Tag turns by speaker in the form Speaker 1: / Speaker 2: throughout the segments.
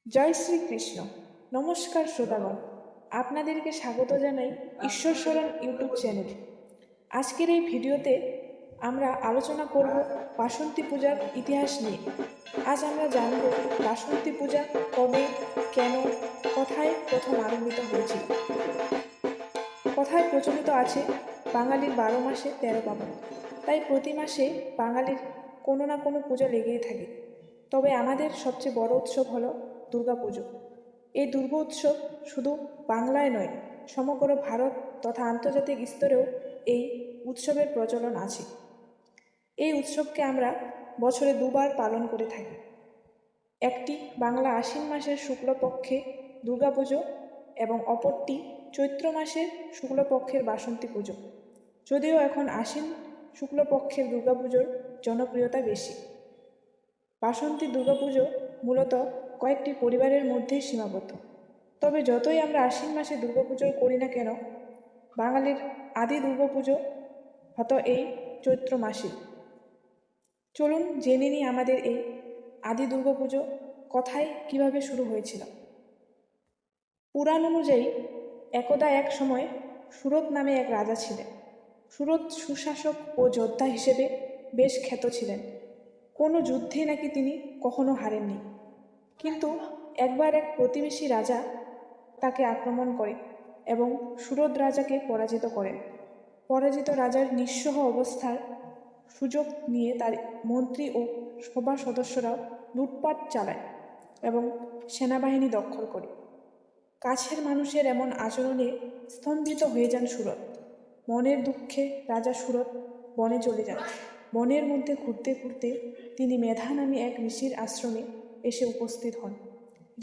Speaker 1: জয় শ্রীকৃষ্ণ। নমস্কার শ্রোতাগণ, আপনাদেরকে স্বাগত জানাই ঈশ্বর শরণ ইউটিউব চ্যানেলে। আজকের এই ভিডিওতে আমরা আলোচনা করব বাসন্তী পূজার ইতিহাস নিয়ে। আজ আমরা জানব বাসন্তী পূজা কবে, কেন, কোথায় প্রথম আরম্ভিত হয়েছিল। কথায় প্রচলিত আছে বাঙালির 12 মাসে 13 পার্বণ, তাই প্রতি মাসে বাঙালির কোনো না কোনো পূজা লেগেই থাকে। তবে আমাদের সবচেয়ে বড় উৎসব হলো দুর্গাপুজো। এই দুর্গা উৎসব শুধু বাংলায় নয়, সমগ্র ভারত তথা আন্তর্জাতিক স্তরেও এই উৎসবের প্রচলন আছে। এই উৎসবকে আমরা বছরে দুবার পালন করে থাকি। একটি বাংলা আশ্বিন মাসের শুক্লপক্ষে দুর্গাপুজো এবং অপরটি চৈত্র মাসের শুক্লপক্ষের বাসন্তী পুজো। যদিও এখন আশ্বিন শুক্লপক্ষের দুর্গাপুজোর জনপ্রিয়তা বেশি। বাসন্তী দুর্গাপুজো মূলত কয়েকটি পরিবারের মধ্যেই সীমাবদ্ধ। তবে যতই আমরা আশ্বিন মাসে দুর্গাপুজো করি না কেন, বাঙালির আদি দুর্গাপুজো হতো এই চৈত্র মাসে। চলুন জেনে নিই আমাদের এই আদি দুর্গাপুজো কোথায় কিভাবে শুরু হয়েছিল। পুরাণ অনুযায়ী একদা এক সময় সুরত নামে এক রাজা ছিলেন। সুরত সুশাসক ও যোদ্ধা হিসেবে বেশ খ্যাত ছিলেন। কোনো যুদ্ধে নাকি তিনি কখনো হারেননি। কিন্তু একবার এক প্রতিবেশী রাজা তাকে আক্রমণ করে এবং সুরত রাজাকে পরাজিত করেন। পরাজিত রাজার নিঃস্ব অবস্থার সুযোগ নিয়ে তার মন্ত্রী ও সভা সদস্যরাও লুটপাট চালায় এবং সেনাবাহিনী দখল করে। কাছের মানুষের এমন আচরণে স্তম্ভিত হয়ে যান সুরত। মনের দুঃখে রাজা সুরত বনে চলে যান। বনের মধ্যে ঘুরতে ঘুরতে তিনি মেধা নামে এক ঋষির আশ্রমে এসে উপস্থিত হন।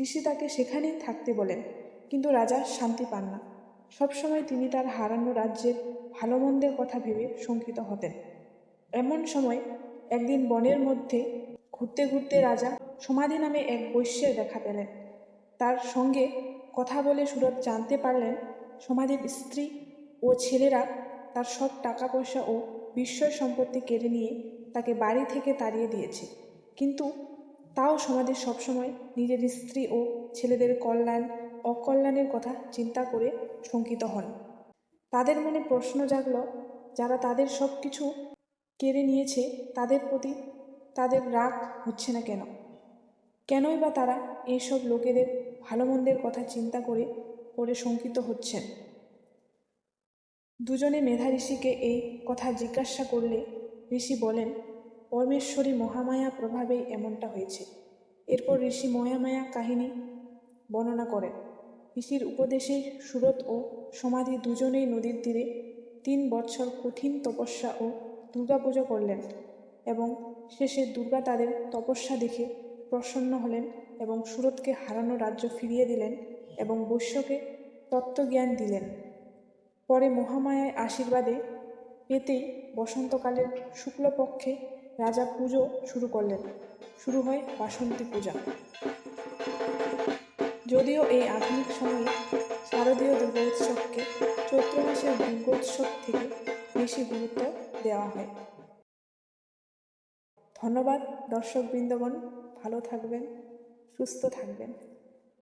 Speaker 1: ঋষি তাকে সেখানেই থাকতে বলেন, কিন্তু রাজা শান্তি পান না। সবসময় তিনি তার হারানো রাজ্যের ভালো মন্দের কথা ভেবে শঙ্কিত হতেন। এমন সময় একদিন বনের মধ্যে ঘুরতে ঘুরতে রাজা সমাধি নামে এক বৈশ্যের দেখা পেলেন। তার সঙ্গে কথা বলে সুরত জানতে পারলেন সমাধির স্ত্রী ও ছেলেরা তার সব টাকা পয়সা ও বিষয় সম্পত্তি কেড়ে নিয়ে তাকে বাড়ি থেকে তাড়িয়ে দিয়েছে। কিন্তু তাও সমাধি সবসময় নিজের স্ত্রী ও ছেলেদের কল্যাণ অকল্যাণের কথা চিন্তা করে শঙ্কিত হন। তাদের মনে প্রশ্ন জাগল, যারা তাদের সব কিছু কেড়ে নিয়েছে তাদের প্রতি তাদের রাগ হচ্ছে না কেন? কেনই বা তারা এইসব লোকেদের ভালো মন্দের কথা চিন্তা করে করে শঙ্কিত হচ্ছেন? দুজনে মেধা ঋষিকে এই কথা জিজ্ঞাসা করলে ঋষি বলেন, পরমেশ্বরী মহামায়া প্রভাবেই এমনটা হয়েছে। এরপর ঋষি মহামায়া কাহিনী বর্ণনা করেন। ঋষির উপদেশে সুরত ও সমাধি দুজনেই নদীর তীরে 3 বছর কঠিন তপস্যা ও দুর্গাপুজো করলেন এবং শেষে দুর্গা তাদের তপস্যা দেখে প্রসন্ন হলেন এবং সুরতকে হারানো রাজ্য ফিরিয়ে দিলেন এবং বৈশ্যকে তত্ত্বজ্ঞান দিলেন। পরে মহামায়ার আশীর্বাদে পেতেই বসন্তকালের শুক্লপক্ষে রাজা পুজো শুরু করলেন। শুরু হয় বাসন্তী পূজা। যদিও এই আধুনিক সময়ে শারদীয় দুর্গোৎসবকে চৈত্র মাসের দুর্গোৎসব থেকে বেশি গুরুত্ব দেওয়া হয়। ধন্যবাদ দর্শকবৃন্দগণ, ভালো থাকবেন, সুস্থ থাকবেন।